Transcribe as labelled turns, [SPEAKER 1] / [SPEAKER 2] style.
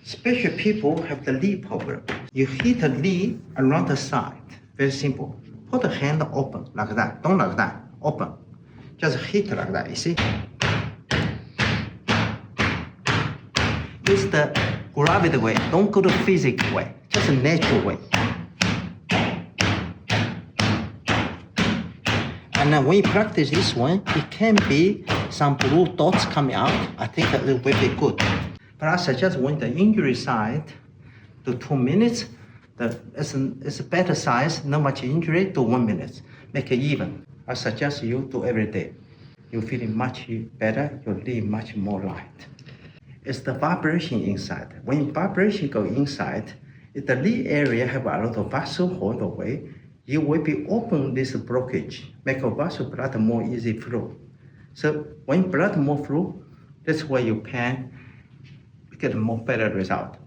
[SPEAKER 1] Special people have the knee problem. You hit the knee around the side. Very simple. Put the hand open like that. Don't like that. Open. Just hit like that, you see? Use the gravity way. Don't go the physical way. Just a natural way. And then when you practice this one, it can be some blue dots coming out. I think that it will be good. But I suggest when the injury side to 2 minutes, it's a better size, not much injury, to 1 minute. Make it even. I suggest you do every day. You're feeling much better, your knee much more light. It's the vibration inside. When vibration go inside, if the knee area have a lot of vessel hold away, you will be open this blockage, make a vessel blood more easy flow. So when blood more flow, that's where you can get a more better result.